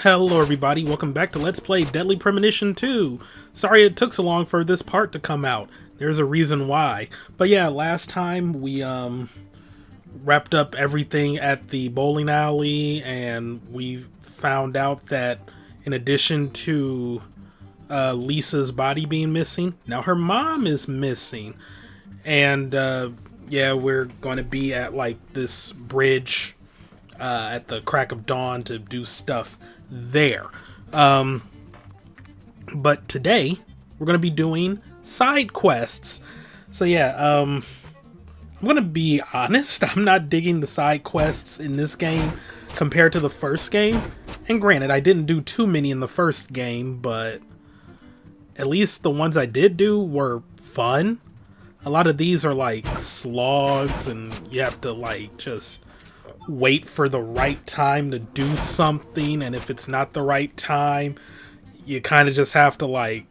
Hello everybody, welcome back to Let's Play Deadly Premonition 2. Sorry it took so long for this part to come out. There's a reason why. But yeah, last time we wrapped up everything at the bowling alley and we found out that in addition to Lisa's body being missing, now her mom is missing. And yeah, we're going to be at like this bridge at the crack of dawn to do stuff there. But today we're going to be doing side quests. So yeah, I'm going to be honest, I'm not digging the side quests in this game compared to the first game. And granted, I didn't do too many in the first game, but at least the ones I did do were fun. A lot of these are like slogs and you have to like just wait for the right time to do something, and if it's not the right time, you kind of just have to like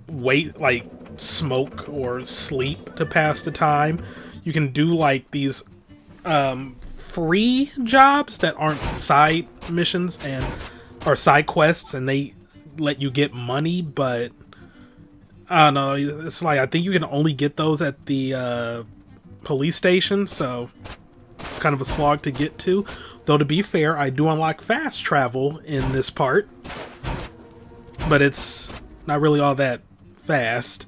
wait, like smoke or sleep to pass the time. You can do like these free jobs that aren't side missions and or side quests, and they let you get money, but I don't know, it's like I think you can only get those at the police station, so it's kind of a slog to get to. Though to be fair, I do unlock fast travel in this part, but it's not really all that fast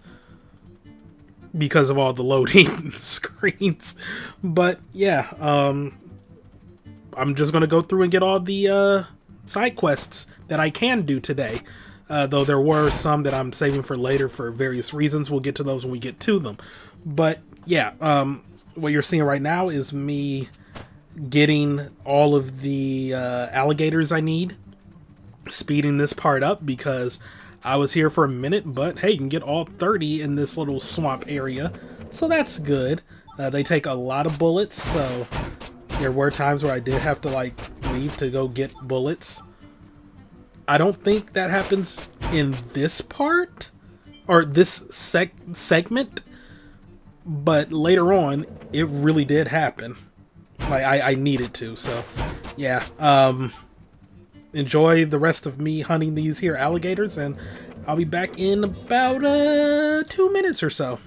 because of all the loading screens. But yeah, I'm just gonna go through and get all the side quests that I can do today. Though there were some that I'm saving for later for various reasons. We'll get to those when we get to them. But yeah, what you're seeing right now is me getting all of the alligators I need, speeding this part up because I was here for a minute, but hey, you can get all 30 in this little swamp area, so that's good. They take a lot of bullets, so there were times where I did have to like leave to go get bullets. I don't think that happens in this part or this segment, but later on it really did happen. Like I needed to, so yeah. Enjoy the rest of me hunting these here alligators, and I'll be back in about 2 minutes or so.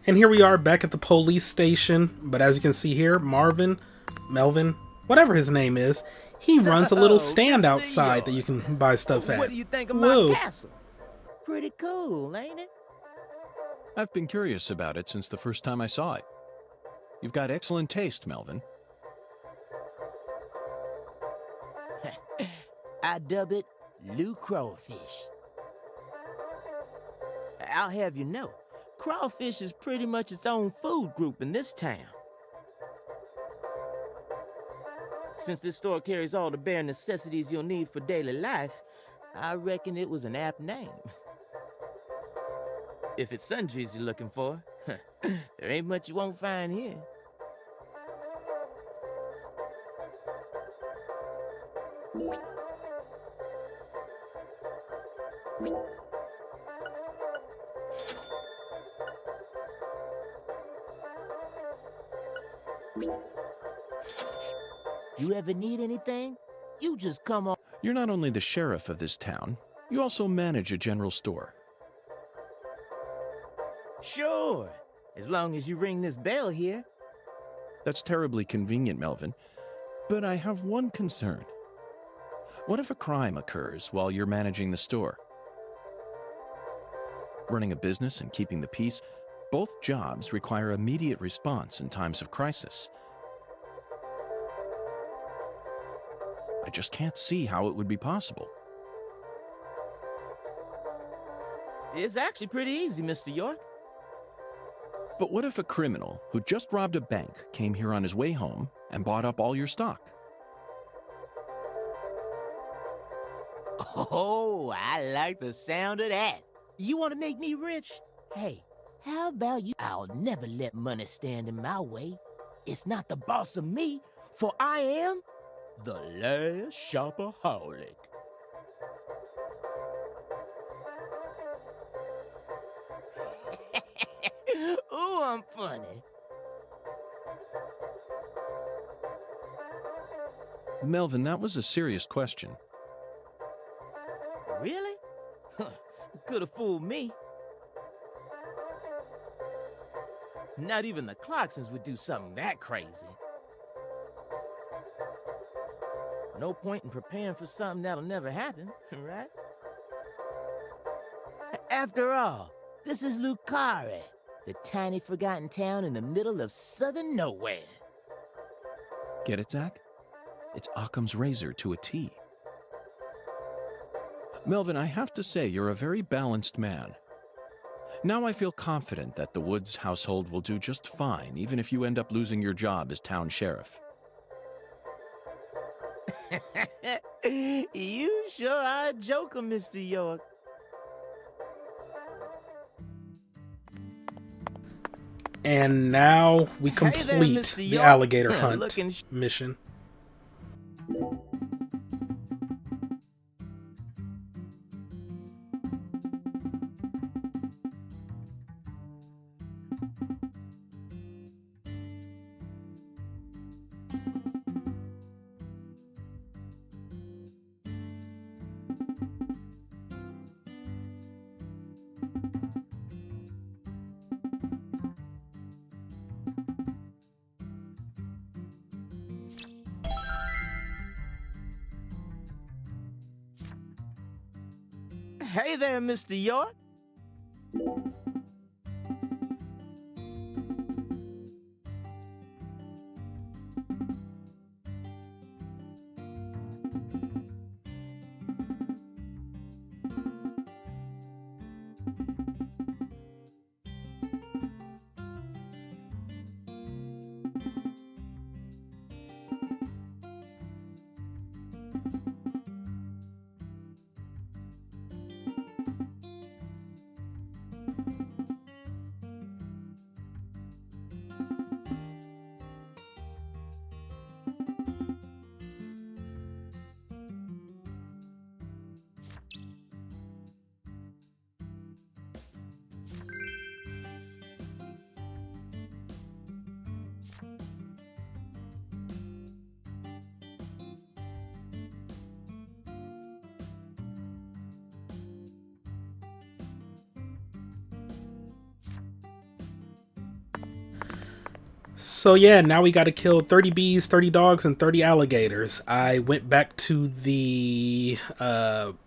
And here we are back at the police station, but as you can see here, Melvin, whatever his name is, he runs a little stand outside that you can buy stuff at. What do you think of Whoa. my castle? Pretty cool, ain't it? I've been curious about it since the first time I saw it. You've got excellent taste, Melvin. I dub it Lou Crawfish. I'll have you know, crawfish is pretty much its own food group in this town. since this store carries all the bare necessities you'll need for daily life, I reckon it was an apt name. If it's sundries you're looking for, there ain't much you won't find here. You ever need anything? You just come on. You're not only the sheriff of this town, you also manage a general store. Sure, as long as you ring this bell here. That's terribly convenient, Melvin. But I have one concern. What if a crime occurs while you're managing the store? Running a business and keeping the peace, both jobs require immediate response in times of crisis. I just can't see how it would be possible. It's actually pretty easy, Mr. York. But what if a criminal who just robbed a bank came here on his way home and bought up all your stock? Oh, I like the sound of that. You want to make me rich? Hey, how about you? I'll never let money stand in my way. It's not the boss of me, for I am the last shopaholic. Ooh, I'm funny. Melvin, that was a serious question. Really? Could have fooled me. Not even the Clarksons would do something that crazy. No point in preparing for something that'll never happen, right? After all, this is Lucari, the tiny forgotten town in the middle of southern nowhere. Get it, Zach? It's Occam's razor to a T. Melvin, I have to say you're a very balanced man. Now I feel confident that the Woods household will do just fine, even if you end up losing your job as town sheriff. You sure are a joker, Mr. York. And now we Hey complete there, Mr. the York. alligator hunt Looking mission. Hey there, Mr. York. So yeah, now we got to kill 30 bees, 30 dogs, and 30 alligators. I went back to the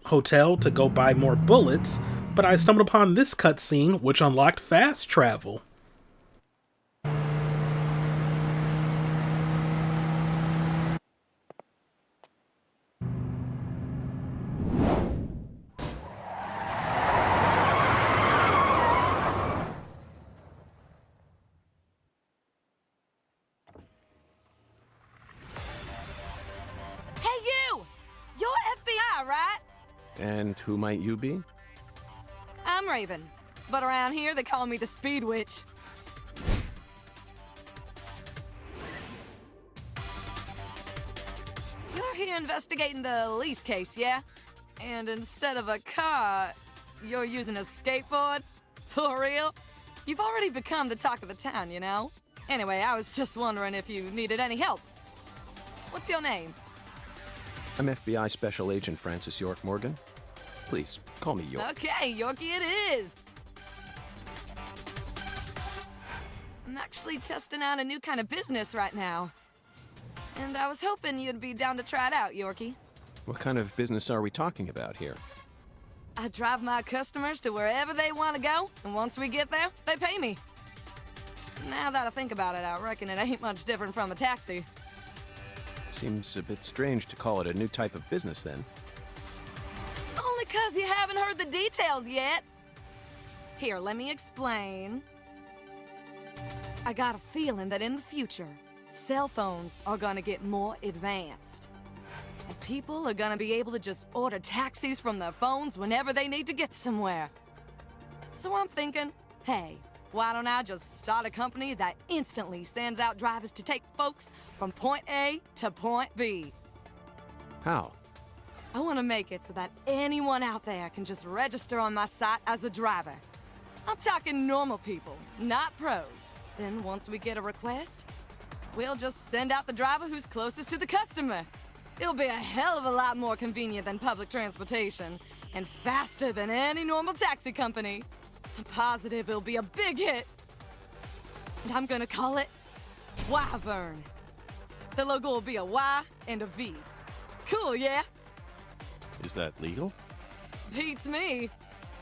hotel to go buy more bullets, but I stumbled upon this cutscene, which unlocked fast travel. And who might you be? I'm Raven, but around here they call me the Speed Witch. You're here investigating the lease case, yeah? And instead of a car, you're using a skateboard? For real? You've already become the talk of the town, you know? Anyway, I was just wondering if you needed any help. What's your name? I'm FBI Special Agent Francis York Morgan. Please, call me York. Okay, Yorkie it is! I'm actually testing out a new kind of business right now. And I was hoping you'd be down to try it out, Yorkie. What kind of business are we talking about here? I drive my customers to wherever they want to go, and once we get there, they pay me. Now that I think about it, I reckon it ain't much different from a taxi. Seems a bit strange to call it a new type of business, then. Only 'cause you haven't heard the details yet. Here, let me explain. I got a feeling that in the future, cell phones are gonna get more advanced. And people are gonna be able to just order taxis from their phones whenever they need to get somewhere. So I'm thinking, hey, why don't I just start a company that instantly sends out drivers to take folks from point A to point B? How? I want to make it so that anyone out there can just register on my site as a driver. I'm talking normal people, not pros. Then once we get a request, we'll just send out the driver who's closest to the customer. It'll be a hell of a lot more convenient than public transportation, and faster than any normal taxi company. I'm positive it'll be a big hit. And I'm gonna call it Wyvern. The logo will be a Y and a V. Cool, yeah? Is that legal? Beats me.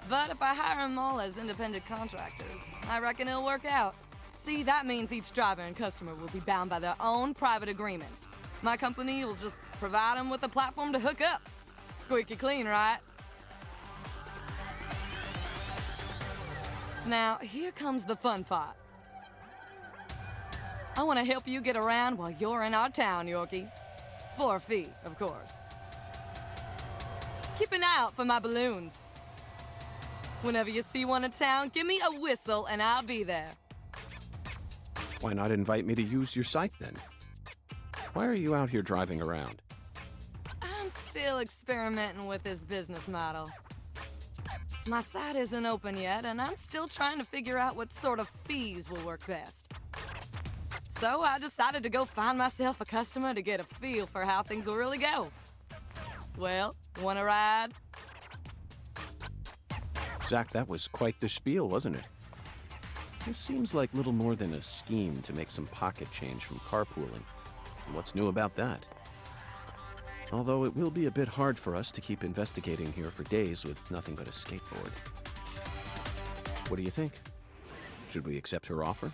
But if I hire them all as independent contractors, I reckon it'll work out. See, that means each driver and customer will be bound by their own private agreements. My company will just provide them with a platform to hook up. Squeaky clean, right? Now, here comes the fun part. I want to help you get around while you're in our town, Yorkie. For a fee, of course. Keep an eye out for my balloons. Whenever you see one in town, give me a whistle and I'll be there. Why not invite me to use your site, then? Why are you out here driving around? I'm still experimenting with this business model. My site isn't open yet, and I'm still trying to figure out what sort of fees will work best. So I decided to go find myself a customer to get a feel for how things will really go. Well, wanna ride? Zach, that was quite the spiel, wasn't it? This seems like little more than a scheme to make some pocket change from carpooling. And what's new about that? Although it will be a bit hard for us to keep investigating here for days with nothing but a skateboard. What do you think? Should we accept her offer?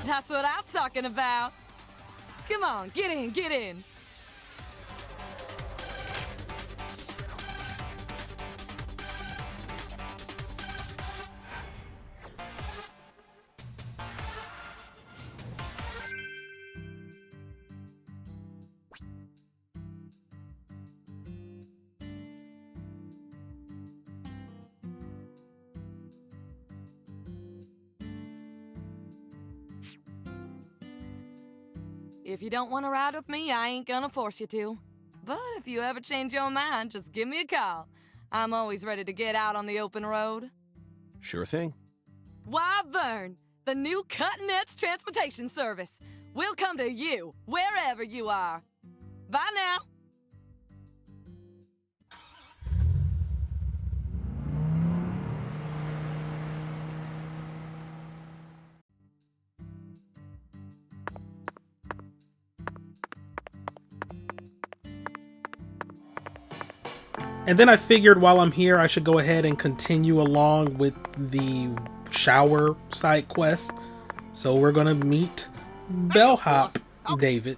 That's what I'm talking about. Come on, get in, get in. If you don't want to ride with me, I ain't gonna force you to. But if you ever change your mind, just give me a call. I'm always ready to get out on the open road. Sure thing. Wyvern, the new cutting-edge transportation service. We'll come to you, wherever you are. Bye now. And then I figured while I'm here, I should go ahead and continue along with the shower side quest. So we're gonna meet Bellhop David.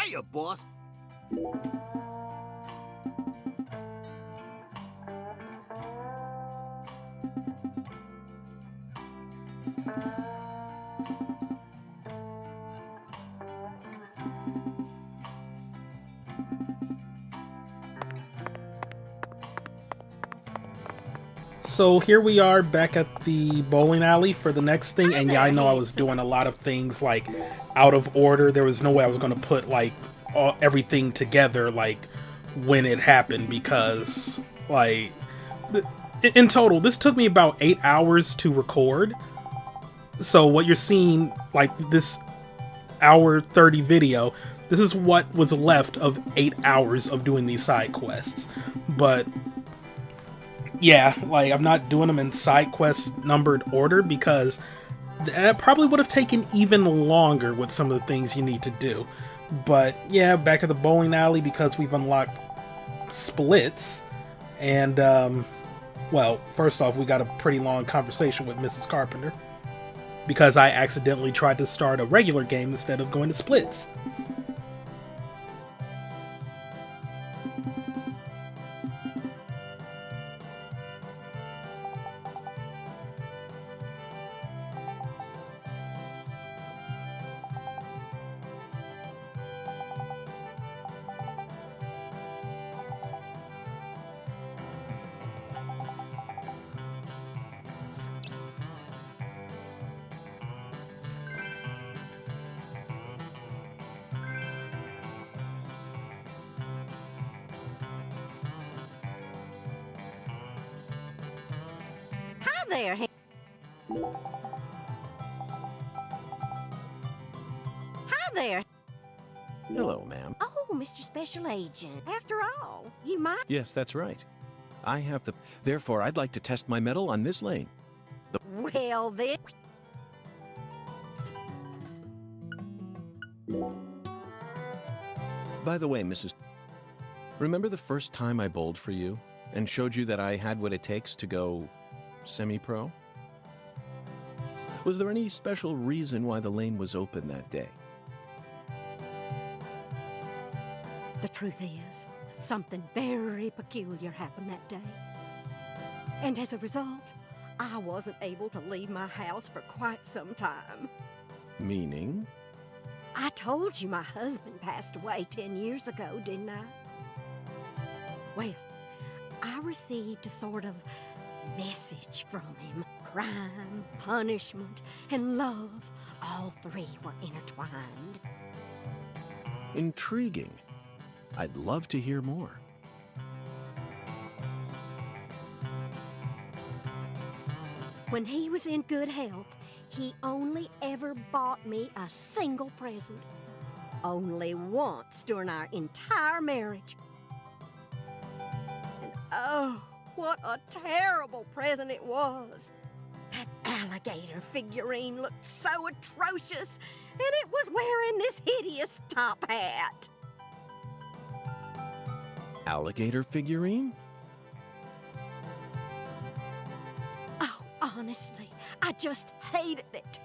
Hiya, boss. So here we are back at the bowling alley for the next thing, and yeah, I know I was doing a lot of things like out of order. There was no way I was going to put like everything together like when it happened, because like in total this took me about 8 hours to record. So what you're seeing, like this hour 30 video, this is what was left of 8 hours of doing these side quests. But yeah, like I'm not doing them in side quest numbered order because that probably would have taken even longer with some of the things you need to do. But yeah, back at the bowling alley because we've unlocked splits. And well, first off, we got a pretty long conversation with Mrs. Carpenter because I accidentally tried to start a regular game instead of going to splits. Hi there. Hi there. Hello, ma'am. Oh, Mr. Special Agent. After all, you might. Yes, that's right. I have the... Therefore, I'd like to test my mettle on this lane. Well, then. By the way, Mrs... Remember the first time I bowled for you and showed you that I had what it takes to go semi-pro? Was there any special reason why the lane was open that day? The truth is, something very peculiar happened that day. And as a result, I wasn't able to leave my house for quite some time. Meaning? I told you my husband passed away 10 years ago, didn't I? Well, I received a sort of message from him. Crime, punishment, and love, all three were intertwined. Intriguing. I'd love to hear more. When he was in good health, he only ever bought me a single present. Only once during our entire marriage. And oh, what a terrible present it was. That alligator figurine looked so atrocious, and it was wearing this hideous top hat. Alligator figurine? Oh, honestly, I just hated it.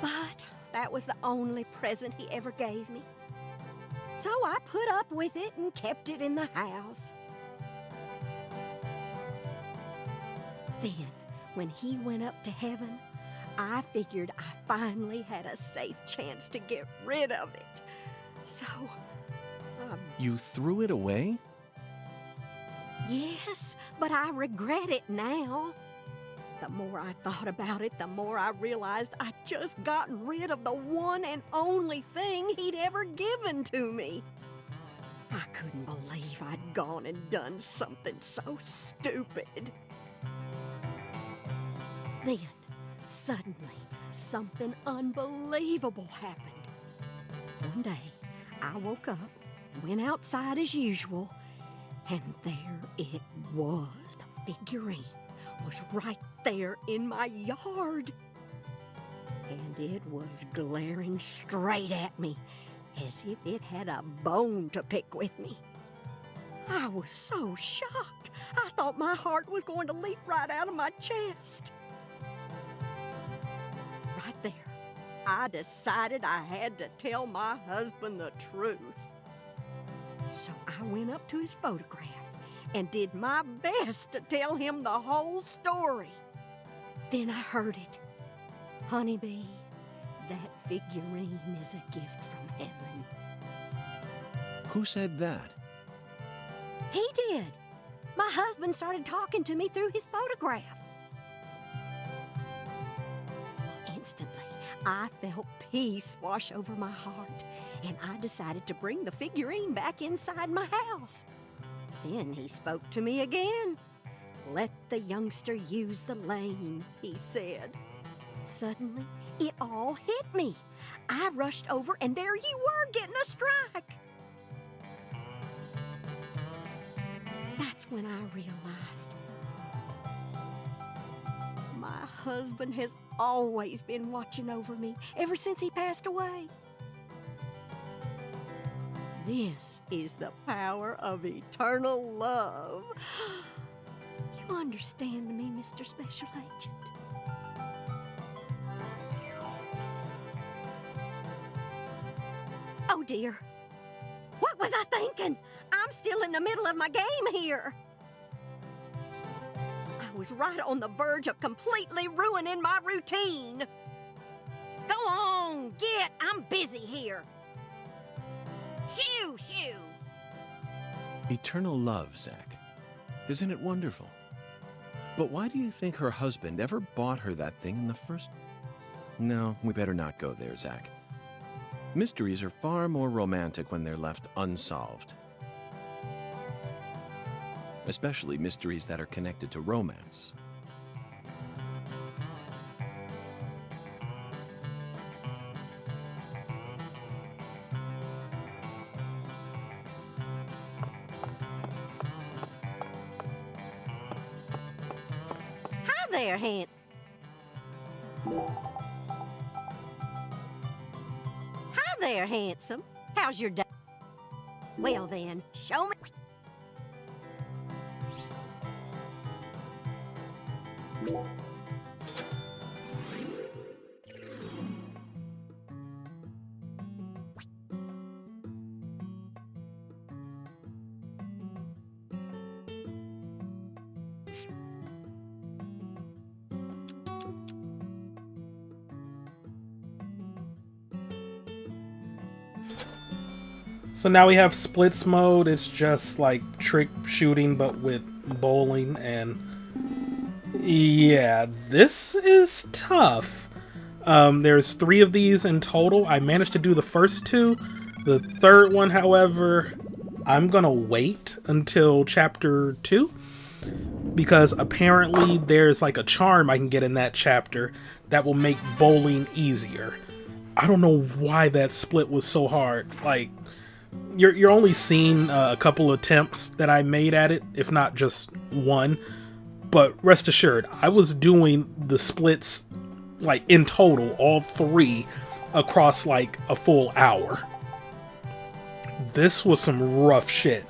But that was the only present he ever gave me. So I put up with it and kept it in the house. Then, when he went up to heaven, I figured I finally had a safe chance to get rid of it. So, You threw it away? yes, but I regret it now. The more I thought about it, the more I realized I'd just gotten rid of the one and only thing he'd ever given to me. I couldn't believe I'd gone and done something so stupid. Then, suddenly, something unbelievable happened. One day, I woke up, went outside as usual, and there it was. The figurine was right there in my yard. And it was glaring straight at me, as if it had a bone to pick with me. I was so shocked, I thought my heart was going to leap right out of my chest. Right there, I decided I had to tell my husband the truth. So I went up to his photograph and did my best to tell him the whole story. Then I heard it. Honeybee, that figurine is a gift from heaven. Who said that? He did. My husband started talking to me through his photograph. Well, instantly, I felt peace wash over my heart, and I decided to bring the figurine back inside my house. Then he spoke to me again. Let the youngster use the lane, he said. Suddenly, it all hit me. I rushed over, and there you were getting a strike. That's when I realized my husband has always been watching over me ever since he passed away. This is the power of eternal love. You understand me, Mr. Special Agent? Oh dear. What was I thinking? I'm still in the middle of my game here. I was right on the verge of completely ruining my routine. Go on, I'm busy here. Shoo, shoo. Eternal love, Zach. Isn't it wonderful? But why do you think her husband ever bought her that thing in the first... No, we better not go there, Zach. Mysteries are far more romantic when they're left unsolved. Especially mysteries that are connected to romance. Hi there, Hi there, handsome. How's your day? Well then, show me. So now we have splits mode. It's just like trick shooting, but with bowling. And yeah, this is tough. There's 3 of these in total. I managed to do the first 2. The third one, however, I'm gonna wait until chapter 2, because apparently there's like a charm I can get in that chapter that will make bowling easier. I don't know why that split was so hard. Like, you're only seeing a couple attempts that I made at it, if not just one. But rest assured, I was doing the splits, like, in total, all 3, across, like, a full hour. This was some rough shit.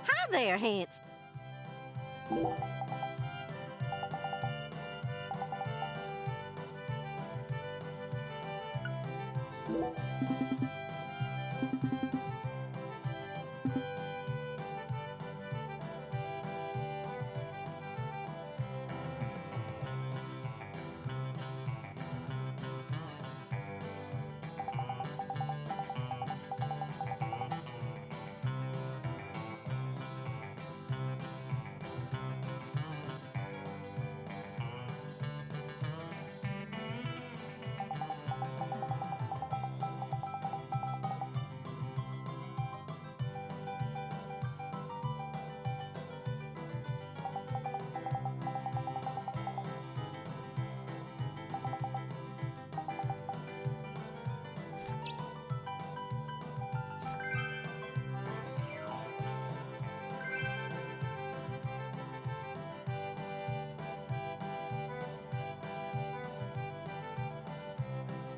Hi there, Hans.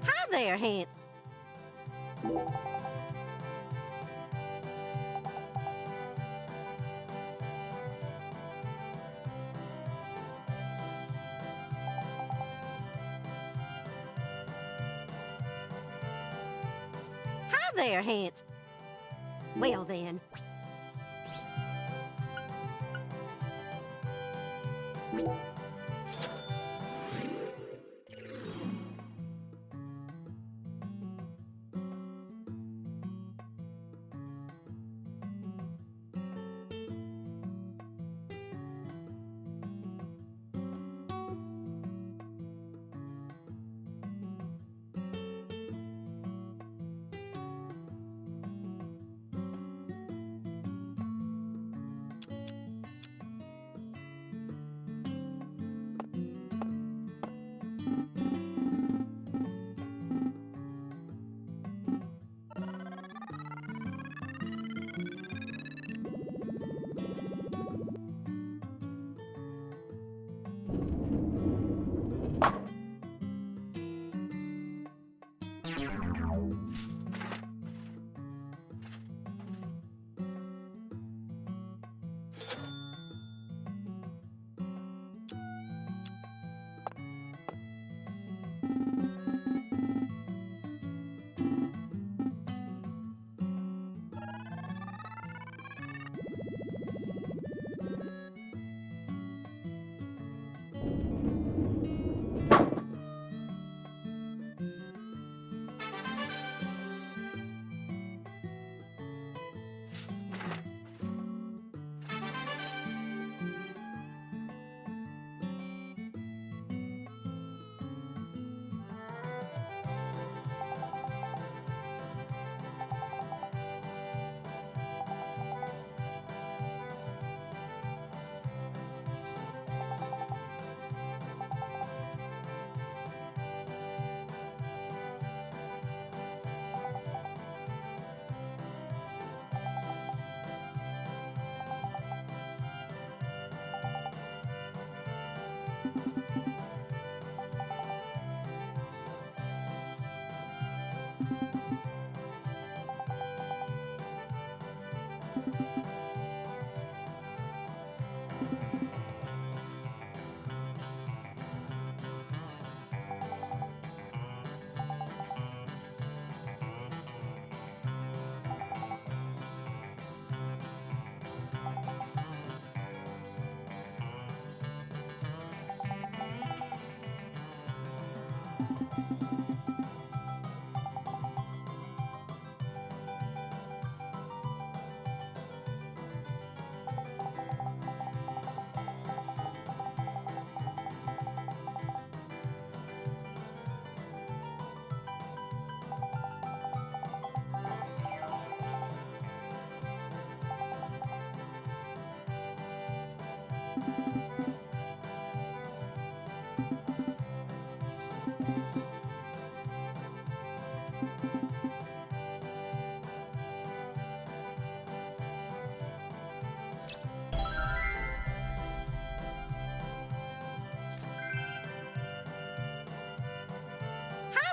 Hi there, Hans. Hi there, Hans. Well then.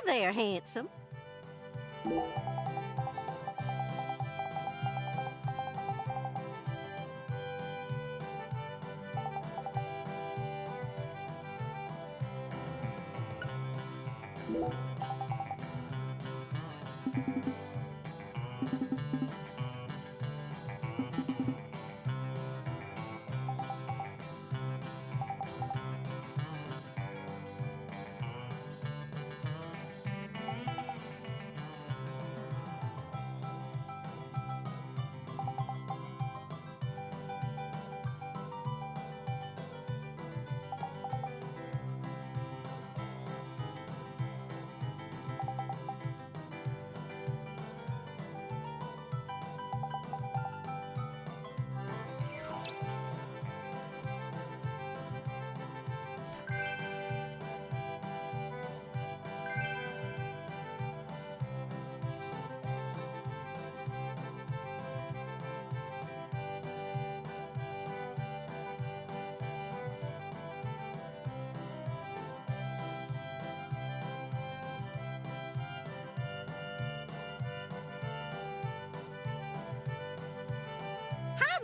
Hi there, handsome.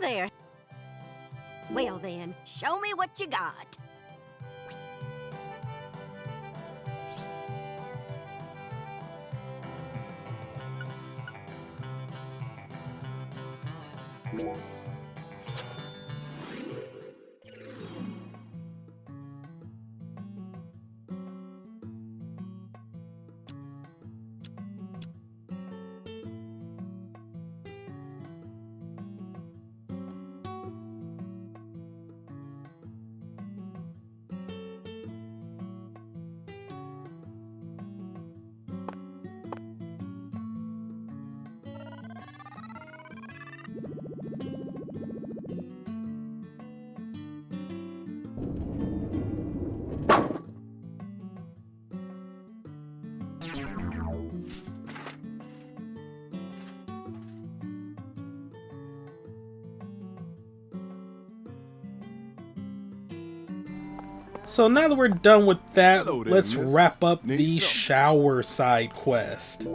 Hi there. Well then, show me what you got. So now that we're done with that, Hello there, let's miss. wrap up Need the something? shower side quest.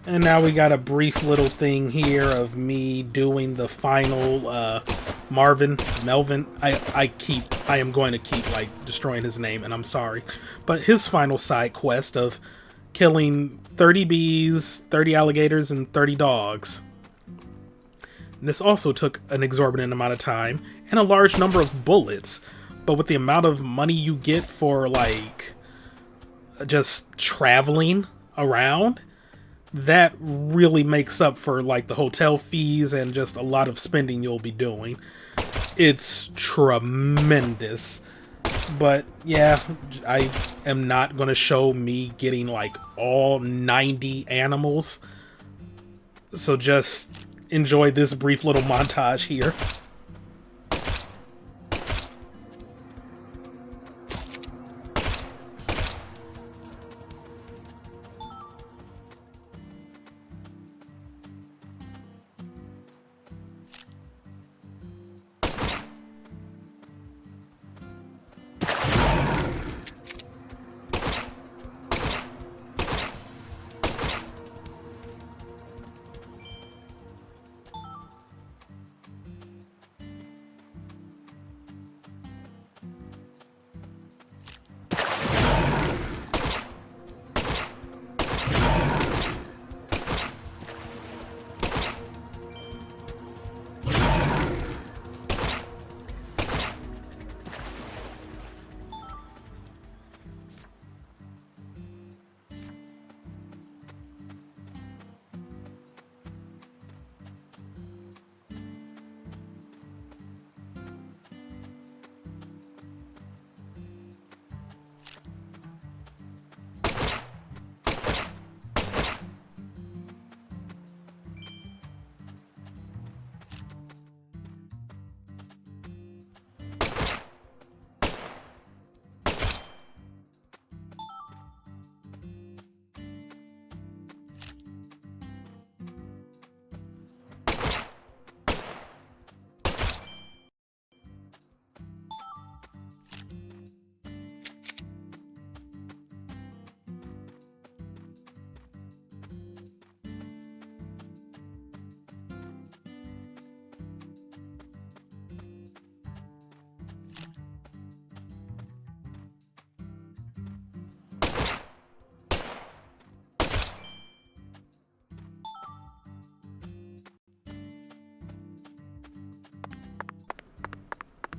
And now we got a brief little thing here of me doing the final Melvin. I am going to keep like destroying his name, and I'm sorry. But his final side quest of killing 30 bees, 30 alligators, and 30 dogs. And this also took an exorbitant amount of time and a large number of bullets. But with the amount of money you get for like just traveling around, that really makes up for like the hotel fees and just a lot of spending you'll be doing. It's tremendous. But yeah, I am not going to show me getting like all 90 animals. So just enjoy this brief little montage here.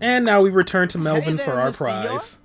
And now we return to Melvin Hey for there, our Mr. prize.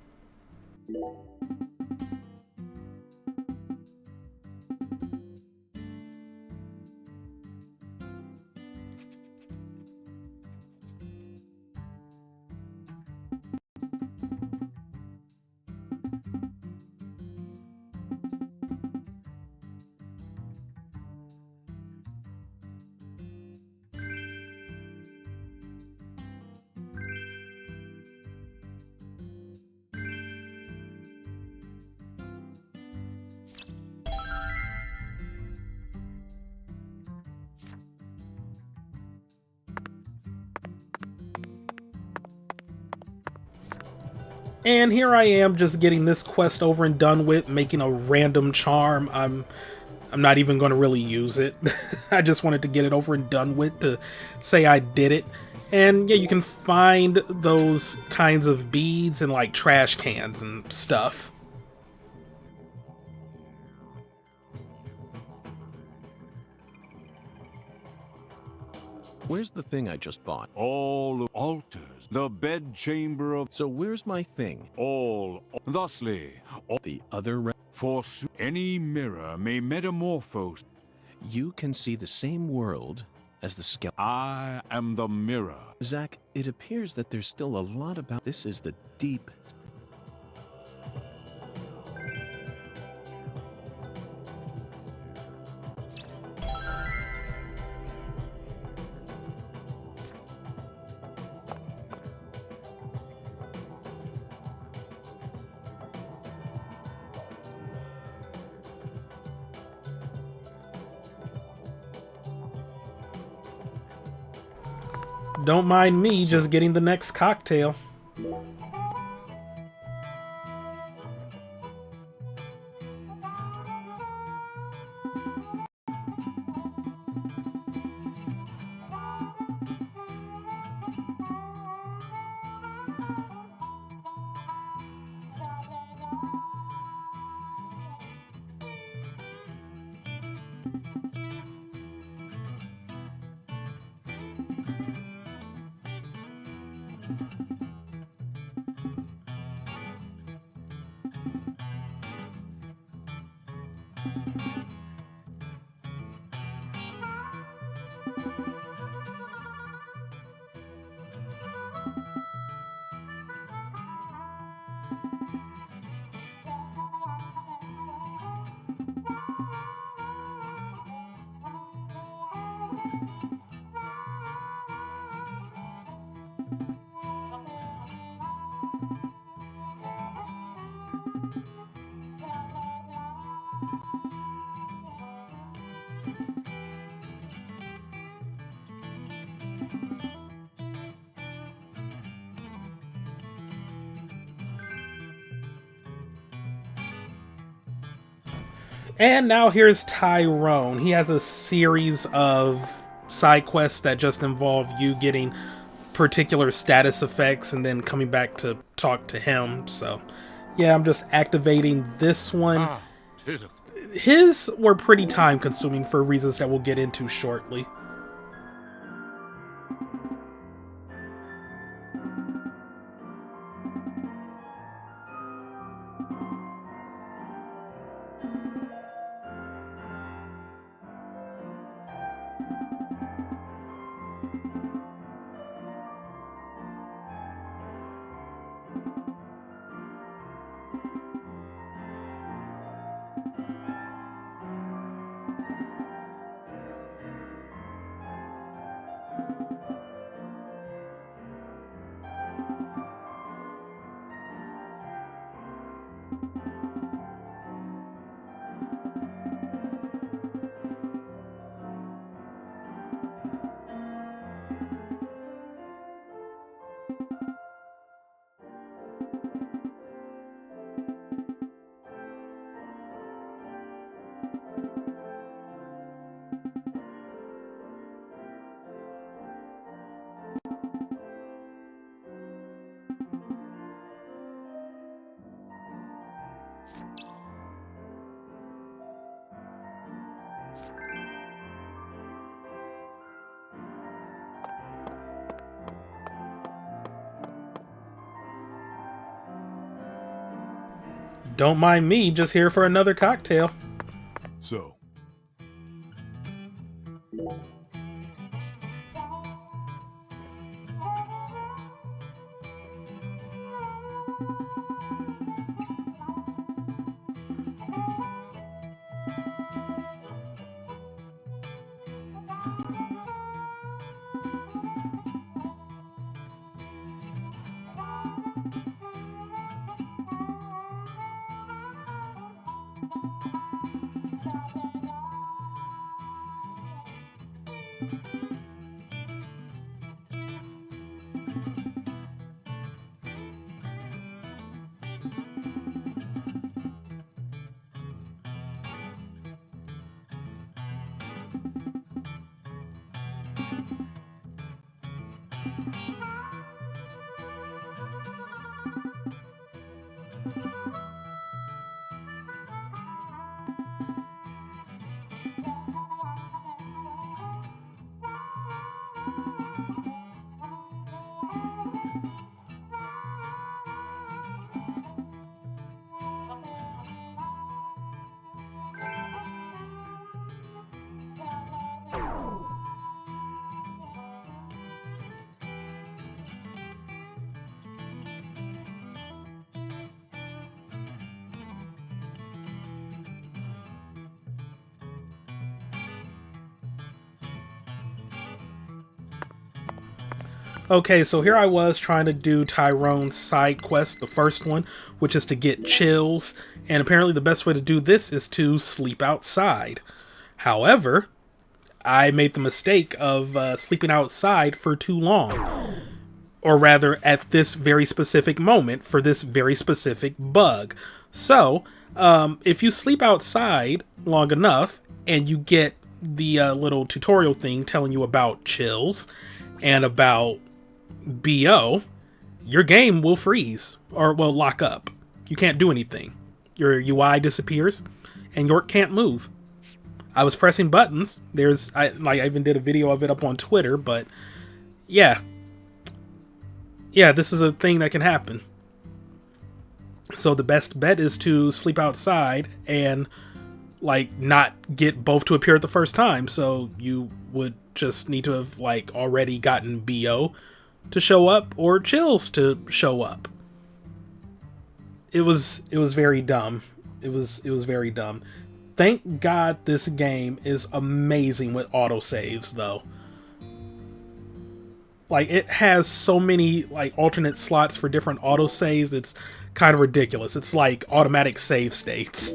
And here I am just getting this quest over and done with, making a random charm. I'm not even going to really use it. I just wanted to get it over and done with to say I did it. And yeah, you can find those kinds of beads in like trash cans and stuff. Where's the thing I just bought? All altars, the bedchamber of So where's my thing? all. Thusly, The other forsooth, any mirror may metamorphose. You can see the same world as the skeleton. I am the mirror. Zach, it appears that there's still a lot about this is the deep. Don't mind me just getting the next cocktail. And now here's Tyrone. He has a series of side quests that just involve you getting particular status effects and then coming back to talk to him. So yeah, I'm just activating this one. Pitiful. His were pretty time consuming for reasons that we'll get into shortly. Don't mind me, just here for another cocktail. So, Okay, so here I was trying to do Tyrone's side quest, the first one, which is to get chills, and apparently the best way to do this is to sleep outside. However, I made the mistake of sleeping outside for too long. Or rather, at this very specific moment for this very specific bug. So, if you sleep outside long enough and you get the little tutorial thing telling you about chills and about BO, your game will freeze or will lock up. You can't do anything. Your UI disappears and York can't move. I was pressing buttons. I even did a video of it up on Twitter, but yeah, this is a thing that can happen. So the best bet is to sleep outside and not get both to appear at the first time. So you would just need to have already gotten BO to show up or chills to show up. It was very dumb. It was very dumb. Thank God this game is amazing with autosaves though. It has so many alternate slots for different autosaves. It's kind of ridiculous. It's like automatic save states.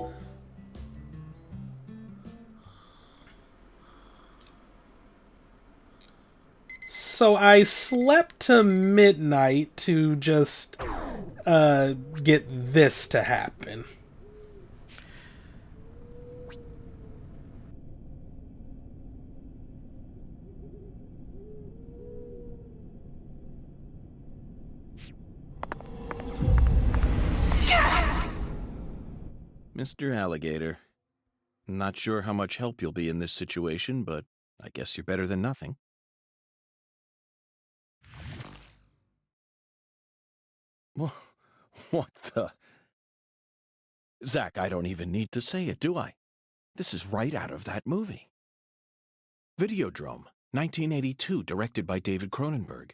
So I slept to midnight to just get this to happen. Mr. Alligator, not sure how much help you'll be in this situation, but I guess you're better than nothing. What the? Zach, I don't even need to say it, do I? This is right out of that movie. Videodrome, 1982, directed by David Cronenberg.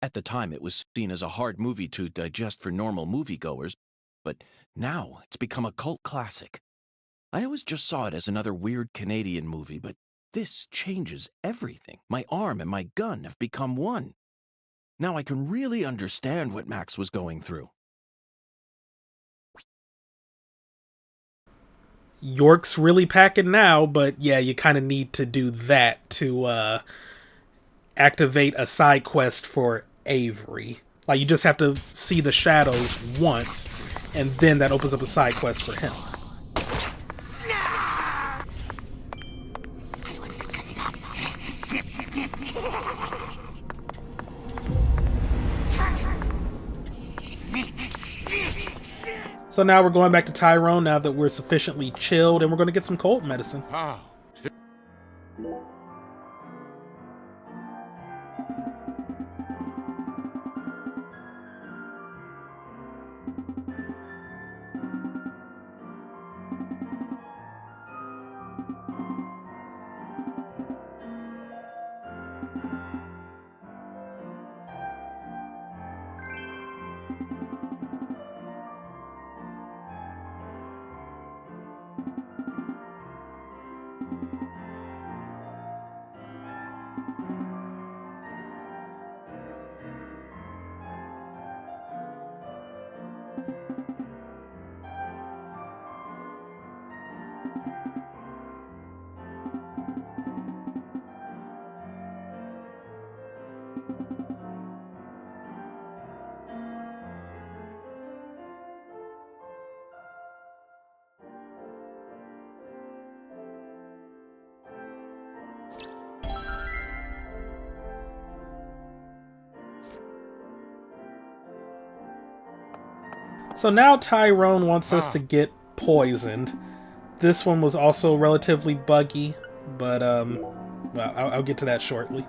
At the time, it was seen as a hard movie to digest for normal moviegoers, but now it's become a cult classic. I always just saw it as another weird Canadian movie, but this changes everything. My arm and my gun have become one. Now I can really understand what Max was going through. York's really packing now, but yeah, you kind of need to do that to activate a side quest for Avery. You just have to see the shadows once, and then that opens up a side quest for him. So now we're going back to Tyrone now that we're sufficiently chilled, and we're going to get some cold medicine. So now Tyrone wants us to get poisoned. This one was also relatively buggy, but well, I'll get to that shortly.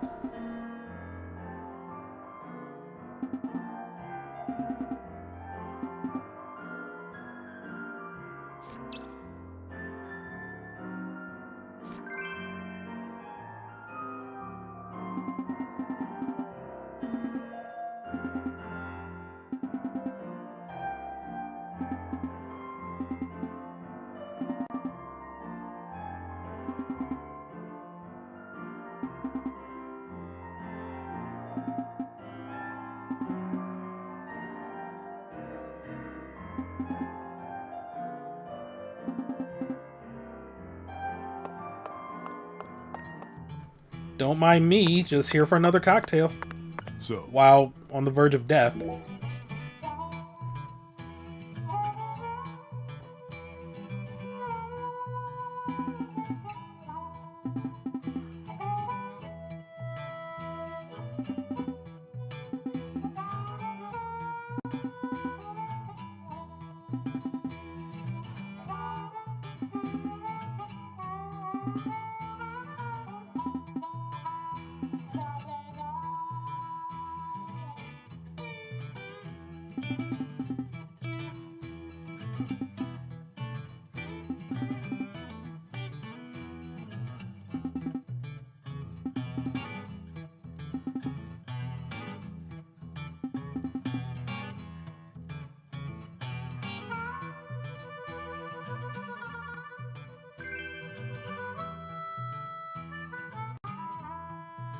don't mind me, just here for another cocktail. So, While on the verge of death.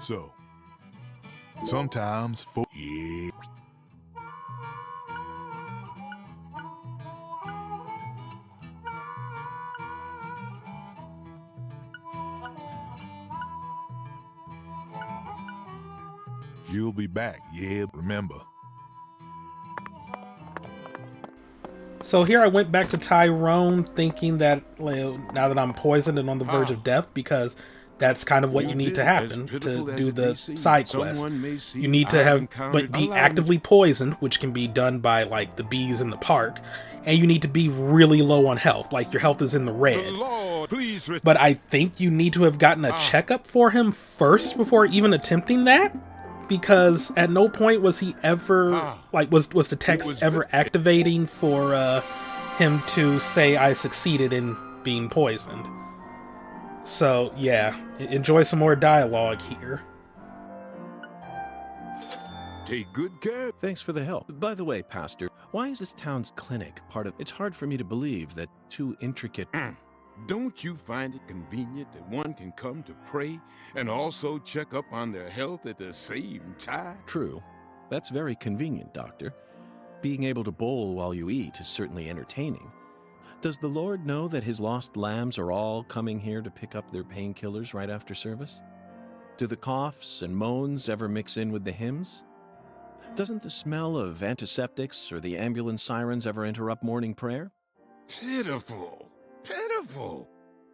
so, sometimes yeah. You'll be back, yeah, remember. So here I went back to Tyrone thinking that now that I'm poisoned and on the verge of death, because that's kind of what you need to happen to do the side quest. You need to have be actively poisoned, which can be done by like the bees in the park, and you need to be really low on health, like your health is in the red. But I think you need to have gotten a checkup for him first before even attempting that, because at no point was he ever like was the text ever activating for him to say I succeeded in being poisoned. So yeah, enjoy some more dialogue here. Take good care. Thanks for the help. By the way, Pastor, why is this town's clinic part of... It's hard for me to believe that two intricate... Don't you find it convenient that one can come to pray and also check up on their health at the same time? True. That's very convenient, Doctor. Being able to bowl while you eat is certainly entertaining. Does the Lord know that his lost lambs are all coming here to pick up their painkillers right after service? Do the coughs and moans ever mix in with the hymns? Doesn't the smell of antiseptics or the ambulance sirens ever interrupt morning prayer? Pitiful, pitiful.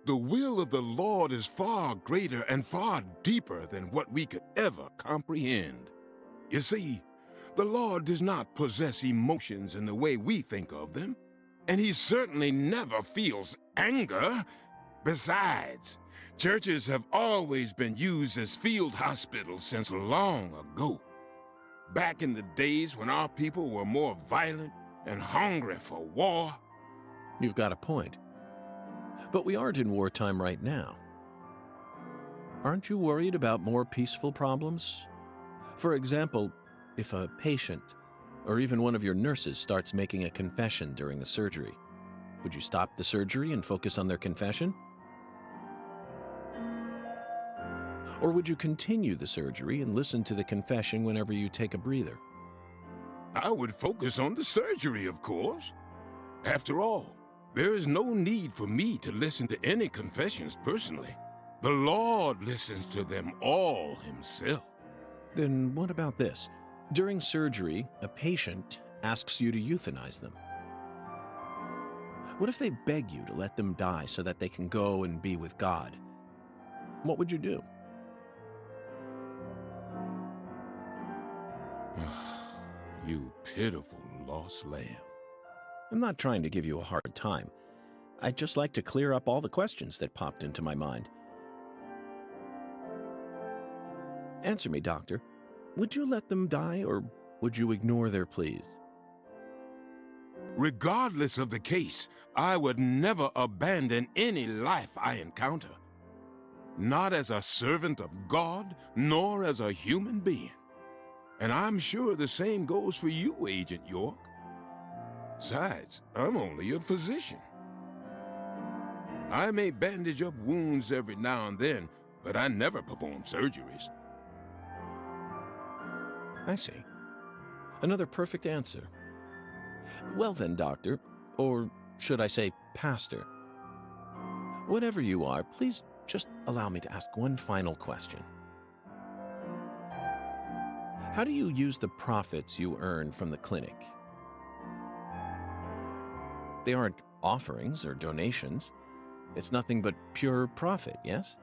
The will of the Lord is far greater and far deeper than what we could ever comprehend. You see, the Lord does not possess emotions in the way we think of them, and he certainly never feels anger. Besides, churches have always been used as field hospitals since long ago. Back in the days when our people were more violent and hungry for war. You've got a point. But we aren't in wartime right now. Aren't you worried about more peaceful problems? For example, if a patient or even one of your nurses starts making a confession during a surgery, would you stop the surgery and focus on their confession? Or would you continue the surgery and listen to the confession whenever you take a breather? I would focus on the surgery, of course. After all, there is no need for me to listen to any confessions personally. The Lord listens to them all himself. Then what about this? During surgery, a patient asks you to euthanize them. What if they beg you to let them die so that they can go and be with God? What would you do? You pitiful lost lamb. I'm not trying to give you a hard time. I'd just like to clear up all the questions that popped into my mind. Answer me, Doctor. Would you let them die, or would you ignore their pleas? Regardless of the case, I would never abandon any life I encounter. Not as a servant of God, nor as a human being. And I'm sure the same goes for you, Agent York. Besides, I'm only a physician. I may bandage up wounds every now and then, but I never perform surgeries. I see. Another perfect answer. Well then, Doctor, or should I say Pastor, whatever you are, please just allow me to ask one final question. How do you use the profits you earn from the clinic? They aren't offerings or donations. It's nothing but pure profit, yes?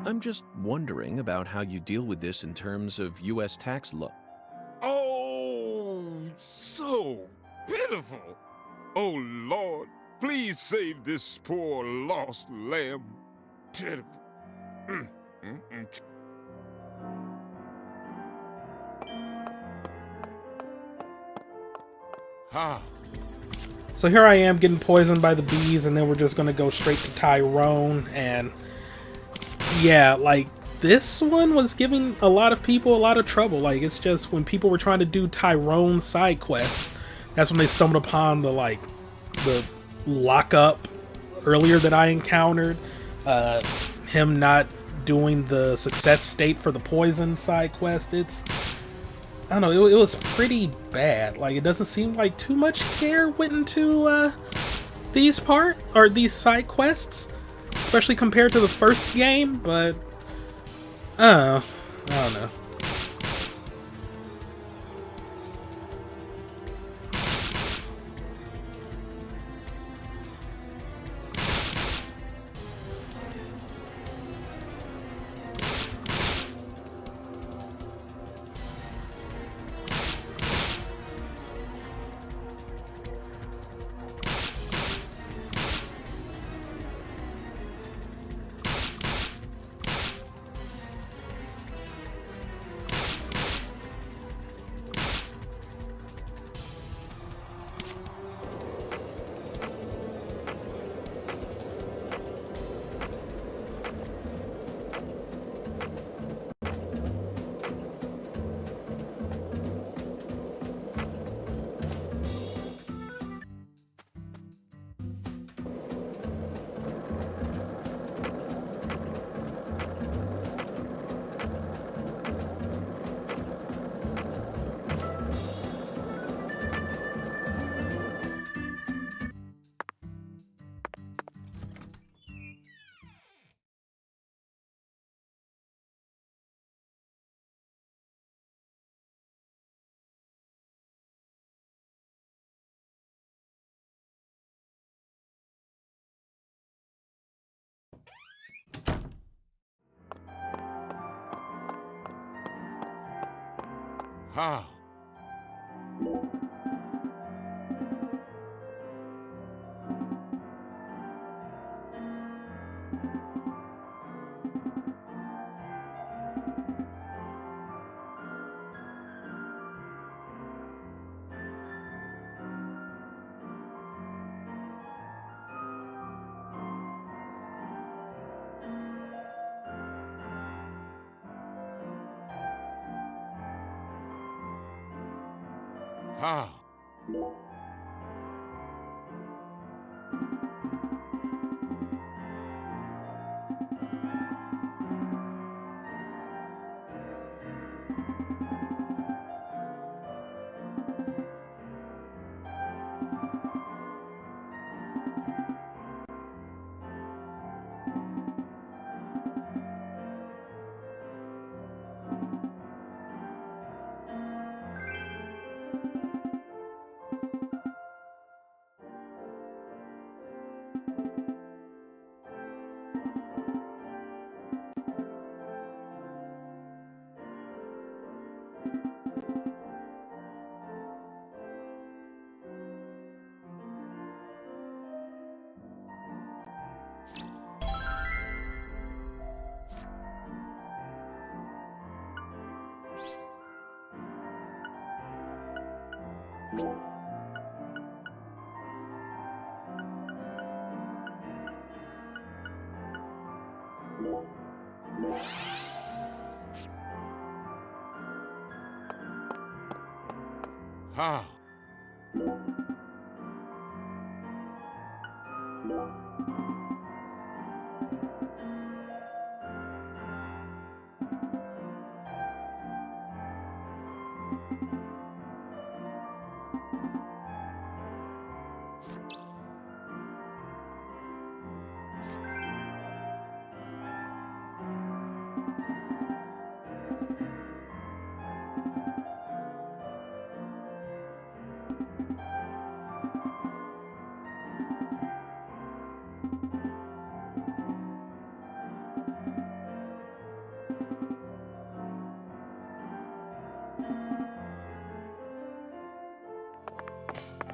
I'm just wondering about how you deal with this in terms of U.S. tax law. Oh, so pitiful. Oh, Lord, please save this poor lost lamb. Pitiful. Mm, mm, mm. How? So here I am getting poisoned by the bees, and then we're just gonna go straight to Tyrone. And yeah, like, this one was giving a lot of people a lot of trouble. Like, it's just when people were trying to do Tyrone side quests, that's when they stumbled upon the lockup earlier that I encountered. Him not doing the success state for the poison side quest. I don't know, it was pretty bad. Like, it doesn't seem like too much care went into these side quests, especially compared to the first game, but I don't know. How? How? How?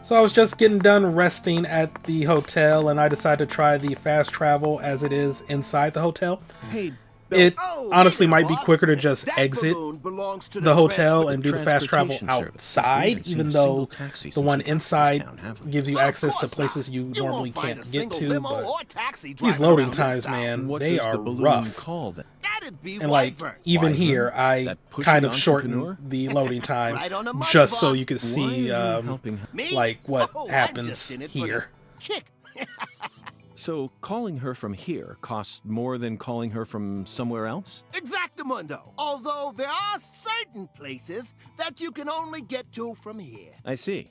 So I was just getting done resting at the hotel, and I decided to try the fast travel as it is inside the hotel. Hey, It Oh, honestly hey there, might be boss. quicker to just That exit balloon belongs to the hotel and do the fast travel transportation service. We outside, haven't seen even a though single taxi the since one we got to this inside town, have we? gives you Well, of access to course places not. you normally won't find can't a get single to, limo but or taxi these driving loading around this times, town. man, What they does are the balloon rough. call then? That'd be And like, Wyvern. even Wyvern? here, I That pushy kind of entrepreneur? shortened the loading time Right on the money, just so boss. you could Why see, are you helping? Me? like, what Oh, I'm happens just in it for here. the kick. So calling her from here costs more than calling her from somewhere else? Exactamundo. Although there are certain places that you can only get to from here. I see.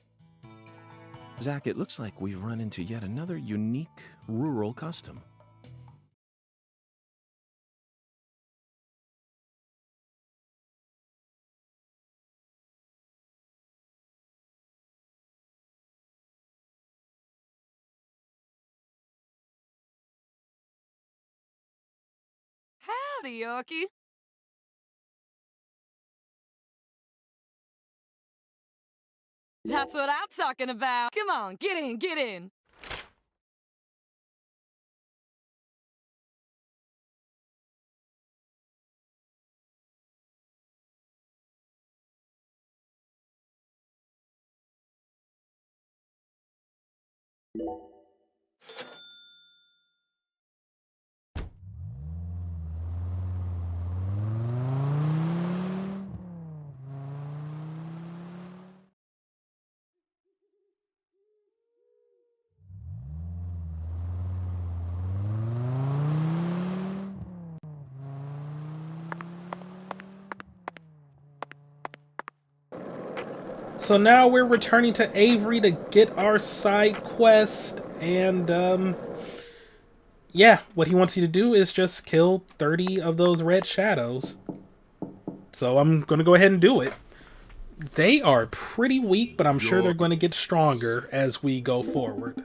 Zach, it looks like we've run into yet another unique rural custom. Howdy, Yorkie. That's what I'm talking about. Come on, get in, get in. So now we're returning to Avery to get our side quest, and yeah, what he wants you to do is just kill 30 of those red shadows. So I'm gonna go ahead and do it. They are pretty weak, but I'm sure they're going to get stronger as we go forward.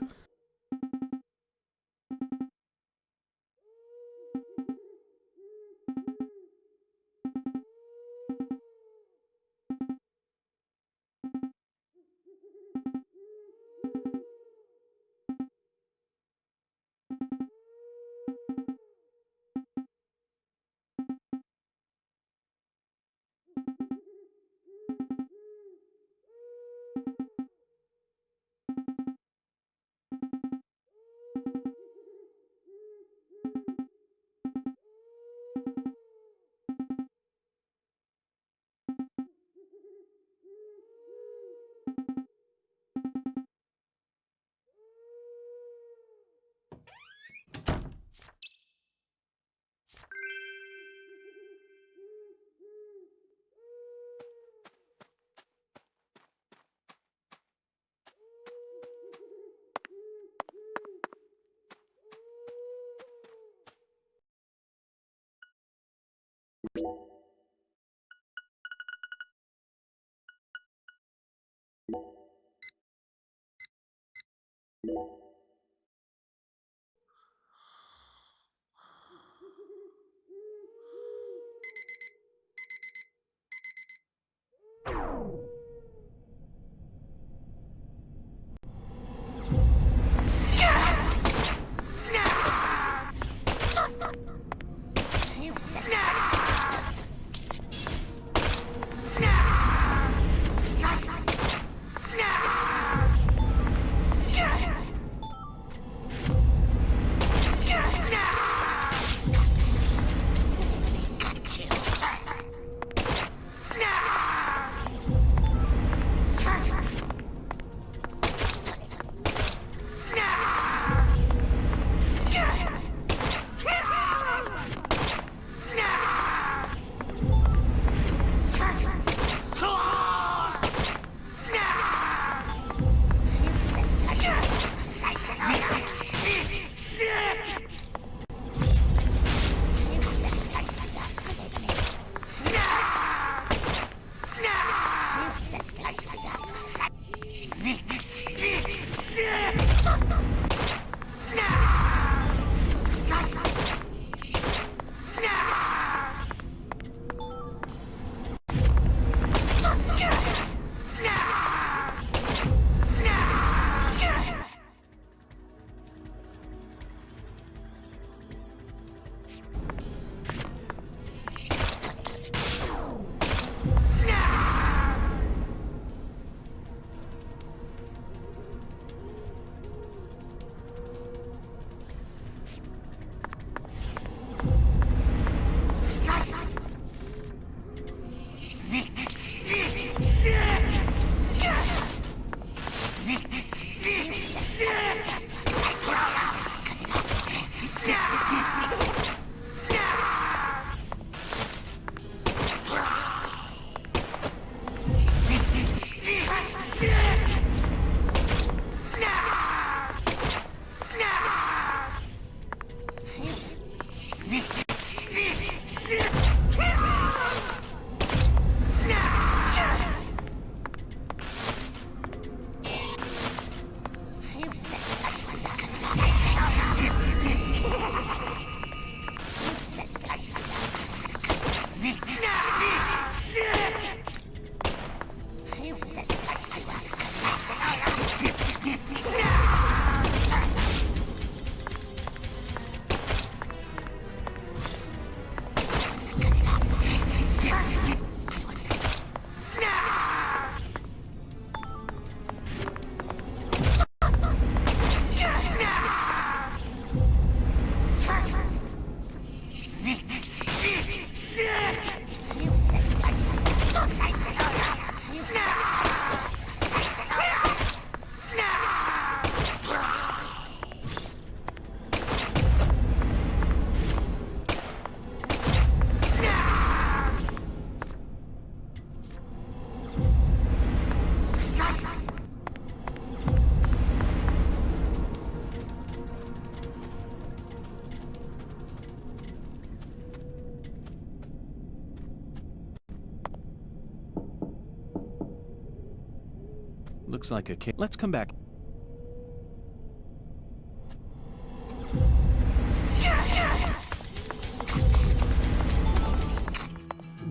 Looks like a cave. Let's come back.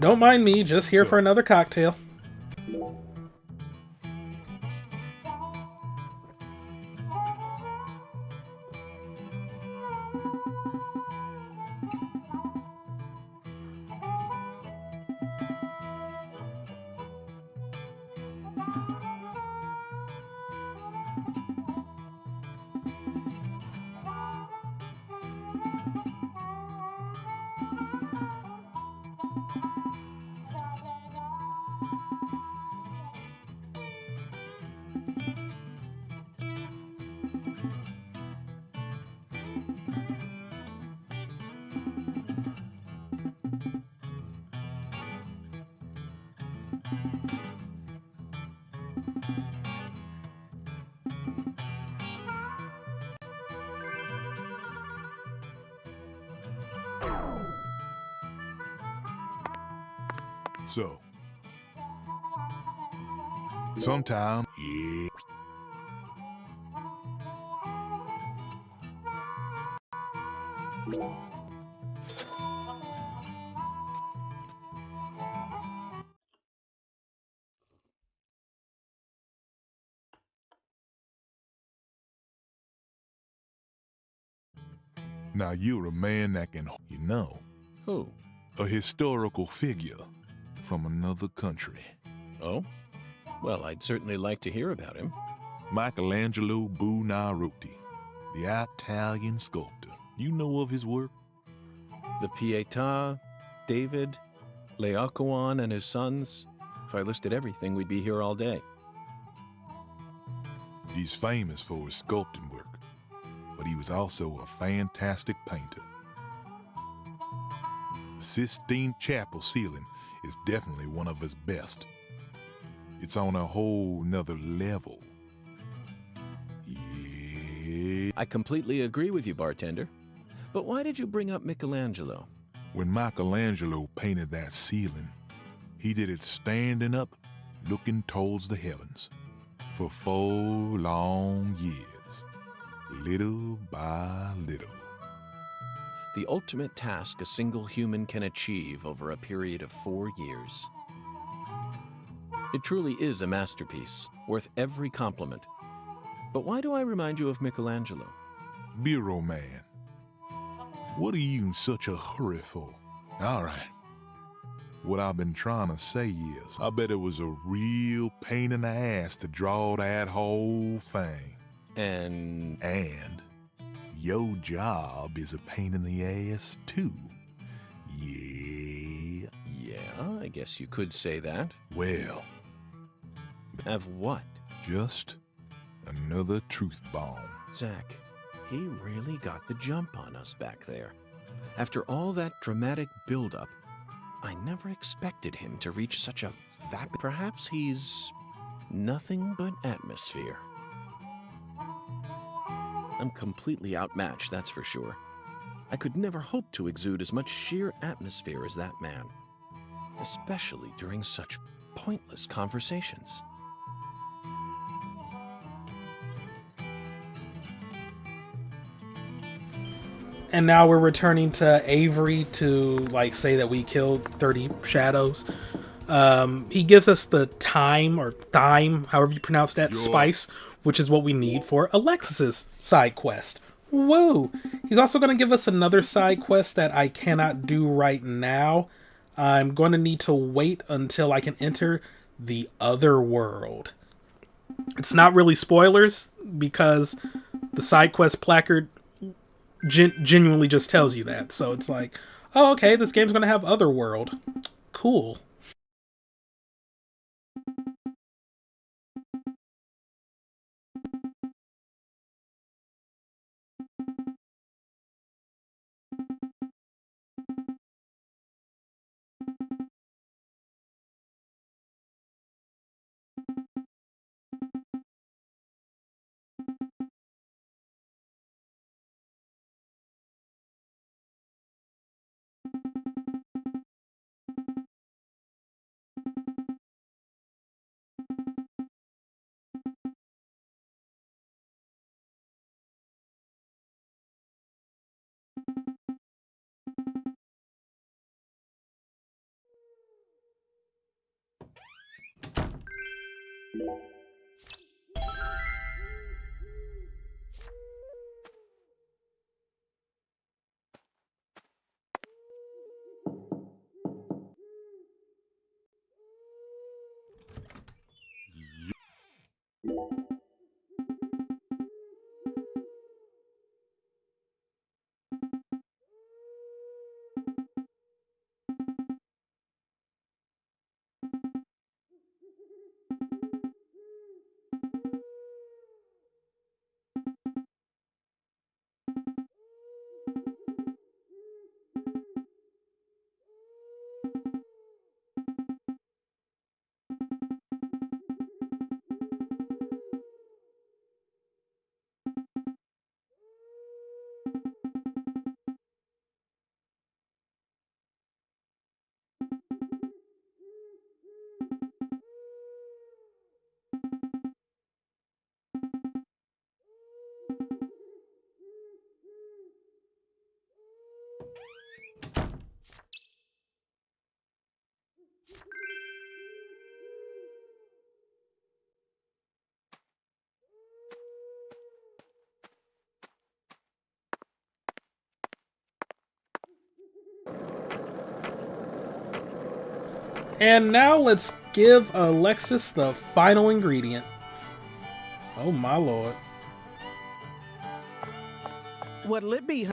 Don't mind me, just here for another cocktail. So, sometime, yeah. Now you're a man that can, you know, Who? a historical figure from another country. Oh? Well, I'd certainly like to hear about him. Michelangelo Buonarroti, the Italian sculptor. You know of his work? The Pietà, David, Laocoon and his sons. If I listed everything, we'd be here all day. He's famous for his sculpting work, but he was also a fantastic painter. The Sistine Chapel ceiling is definitely one of his best. It's on a whole nother level. Yeah. I completely agree with you, bartender. But why did you bring up Michelangelo? When Michelangelo painted that ceiling, he did it standing up, looking towards the heavens, for 4 long years, little by little. The ultimate task a single human can achieve over a period of 4 years. It truly is a masterpiece, worth every compliment. But why do I remind you of Michelangelo? Bureau man, what are you in such a hurry for? All right. What I've been trying to say is, I bet it was a real pain in the ass to draw that whole thing. And Your job is a pain in the ass, too. Yeah. yeah. Yeah, I guess you could say that. Well, Have what? just another truth bomb. Zach, he really got the jump on us back there. After all that dramatic buildup, I never expected him to reach such a Perhaps he's nothing but atmosphere. I'm completely outmatched, that's for sure. I could never hope to exude as much sheer atmosphere as that man, especially during such pointless conversations. And now we're returning to Avery to like say that we killed 30 shadows. He gives us the thyme or thyme, however you pronounce that, spice, which is what we need for Alexis's side quest. Woo! He's also going to give us another side quest that I cannot do right now. I'm going to need to wait until I can enter the other world. It's not really spoilers because the side quest placard genuinely just tells you that. So it's like, oh, okay, this game's going to have other world. Cool. And now let's give Alexis the final ingredient. Oh my lord. What'll it be?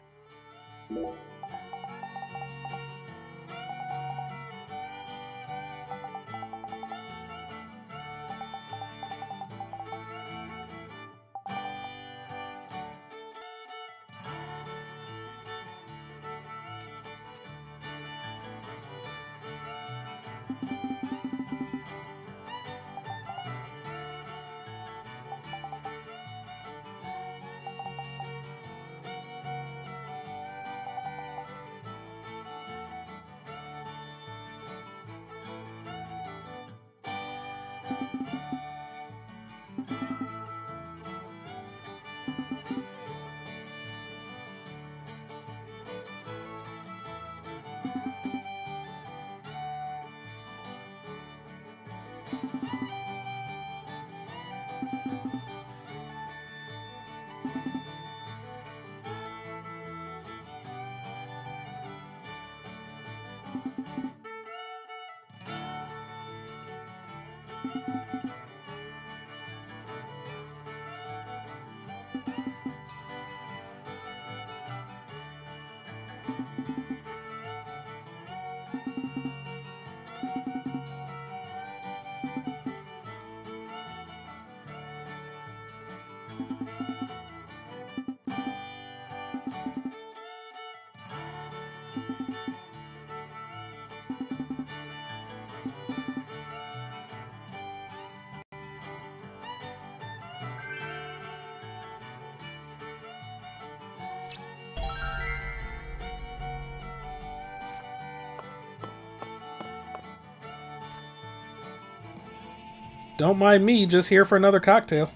Don't mind me, just here for another cocktail.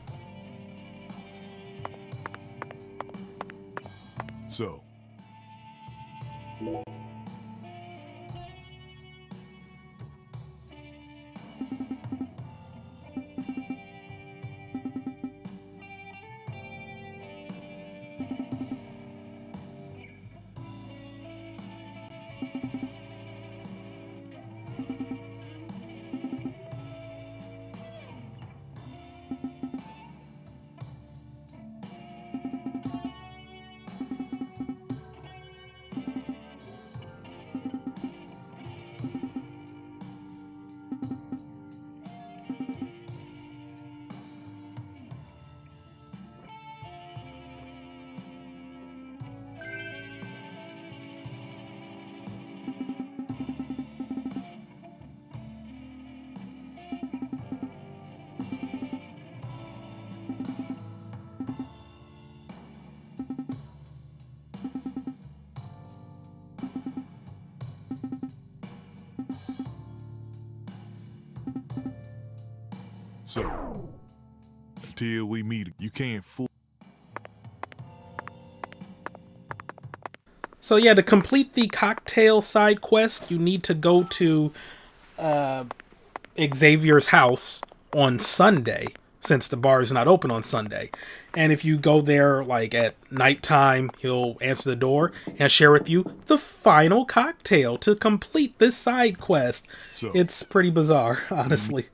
So, until we meet, you can't fool. So yeah, to complete the cocktail side quest, you need to go to Xavier's house on Sunday, since the bar is not open on Sunday. And if you go there like at nighttime, he'll answer the door and share with you the final cocktail to complete this side quest. So, It's pretty bizarre, honestly.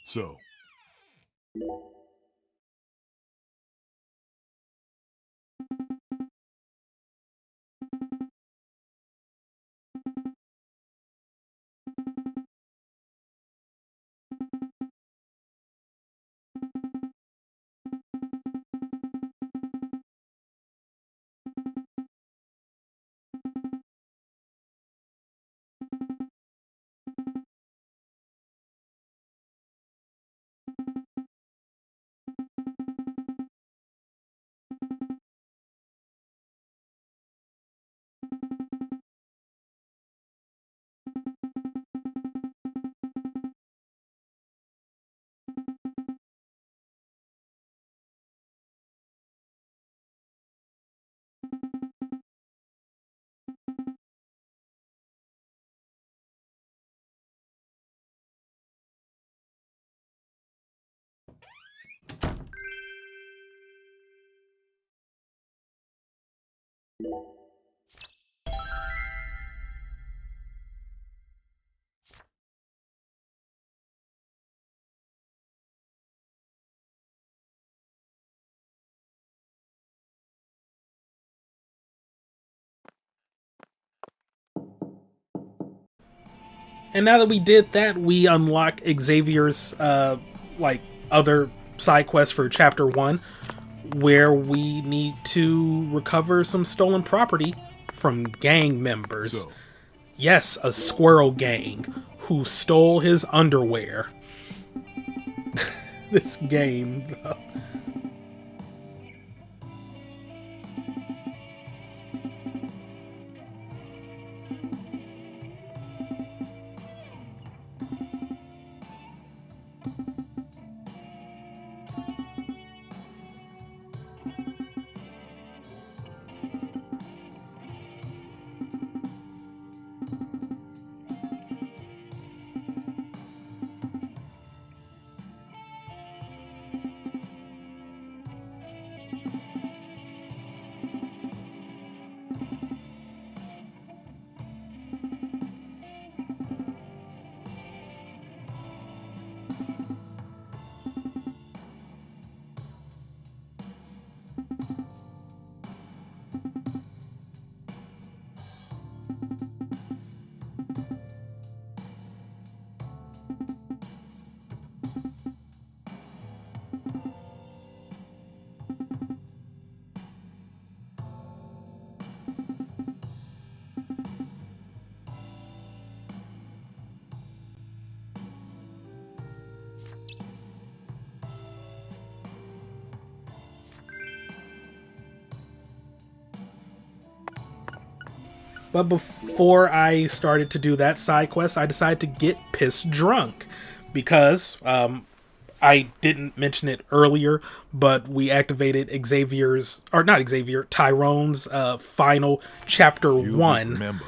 so, And now that we did that, we unlock Xavier's like other side quest for chapter 1, where we need to recover some stolen property from gang members. so. Yes, a squirrel gang who stole his underwear. This game, though. But before I started to do that side quest, I decided to get pissed drunk because I didn't mention it earlier, but we activated Tyrone's final chapter 1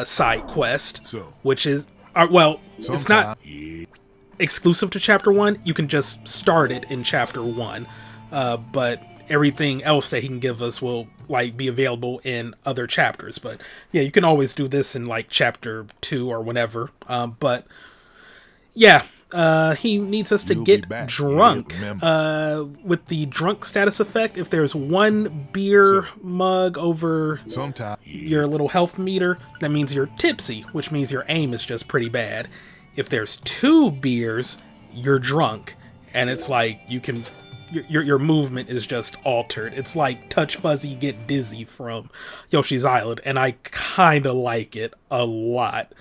side quest, which is, it's not exclusive to chapter 1. You can just start it in chapter 1, but everything else that he can give us will like be available in other chapters. But yeah, you can always do this in like chapter 2 or whenever. But yeah, he needs us to get drunk with the drunk status effect. If there's 1 beer mug over your little health meter, that means you're tipsy, which means your aim is just pretty bad. If there's 2 beers, you're drunk, and it's like you can your movement is just altered. It's like Touch Fuzzy Get Dizzy from Yoshi's Island, and I kind of like it a lot.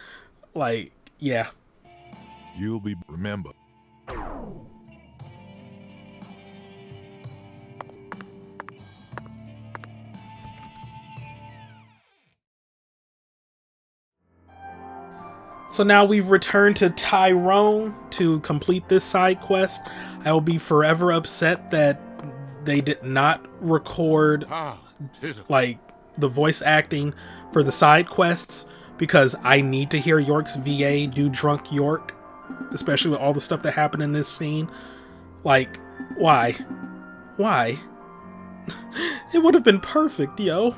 Like, yeah. You'll be remembered. So now we've returned to Tyrone to complete this side quest. I will be forever upset that they did not record like the voice acting for the side quests, because I need to hear York's VA do drunk York, especially with all the stuff that happened in this scene. Like, why? Why? It would have been perfect, yo.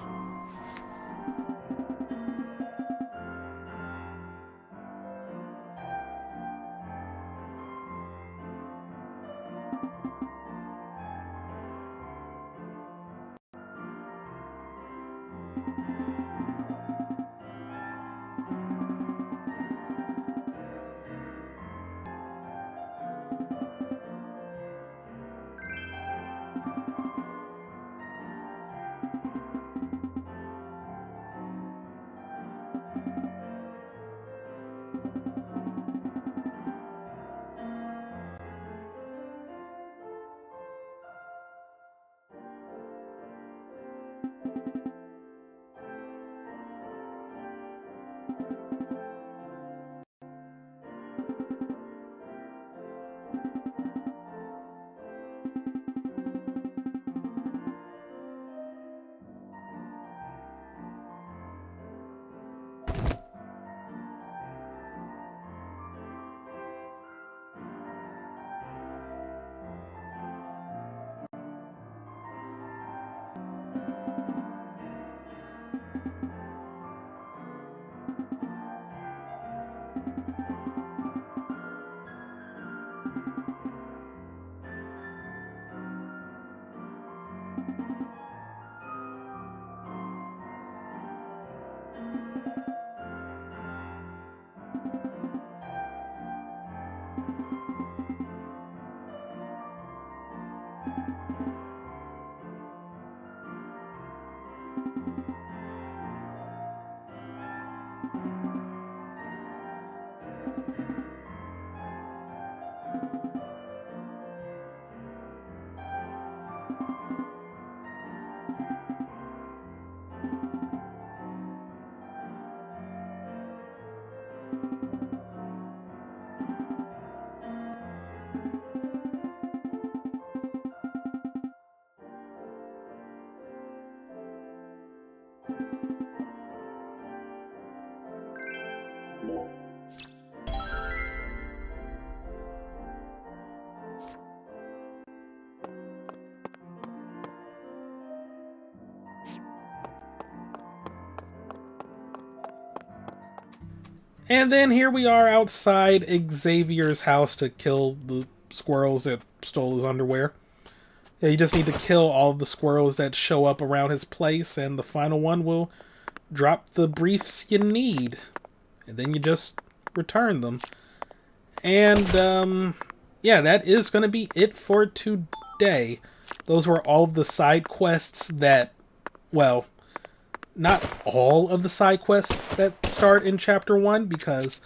And then here we are outside Xavier's house to kill the squirrels that stole his underwear. Yeah, you just need to kill all the squirrels that show up around his place, and the final one will drop the briefs you need. And then you just return them. And, yeah, that is going to be it for today. Those were all of the side quests that, well, not all of the side quests that start in Chapter 1, because,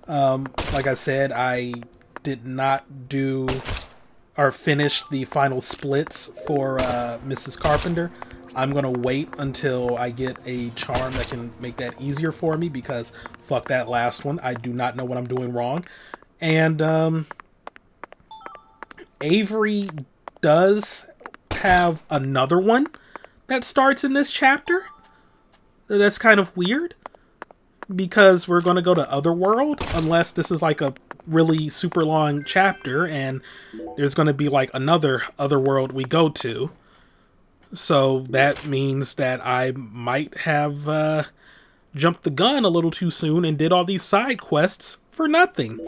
like I said, I did not do or finish the final splits for Mrs. Carpenter. I'm gonna wait until I get a charm that can make that easier for me, because fuck that last one. I do not know what I'm doing wrong. And Avery does have another one that starts in this chapter. That's kind of weird, because we're going to go to Otherworld, unless this is like a really super long chapter and there's going to be like another Otherworld we go to. So that means that I might have jumped the gun a little too soon and did all these side quests for nothing.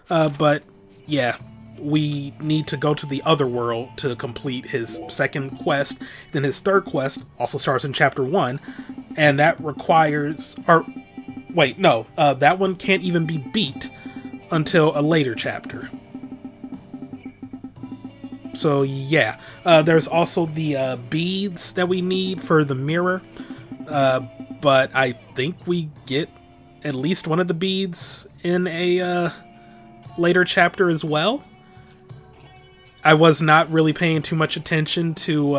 But yeah, we need to go to the Otherworld to complete his second quest. Then his third quest also starts in chapter 1, and that requires... or wait, no, that one can't even be beat until a later chapter. So yeah, there's also the beads that we need for the mirror, but I think we get at least one of the beads in a later chapter as well. I was not really paying too much attention to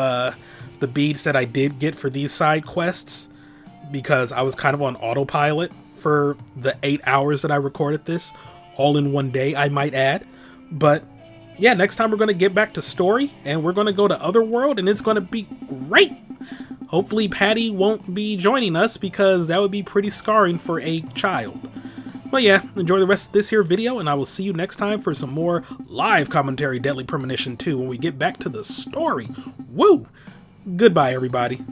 the beads that I did get for these side quests, because I was kind of on autopilot for the 8 hours that I recorded this, all in one day, I might add. But yeah, next time we're going to get back to story, and we're going to go to Otherworld, and it's going to be great. Hopefully Patty won't be joining us, because that would be pretty scarring for a child. But yeah, enjoy the rest of this here video, and I will see you next time for some more live commentary Deadly Premonition 2 when we get back to the story. Woo! Goodbye, everybody.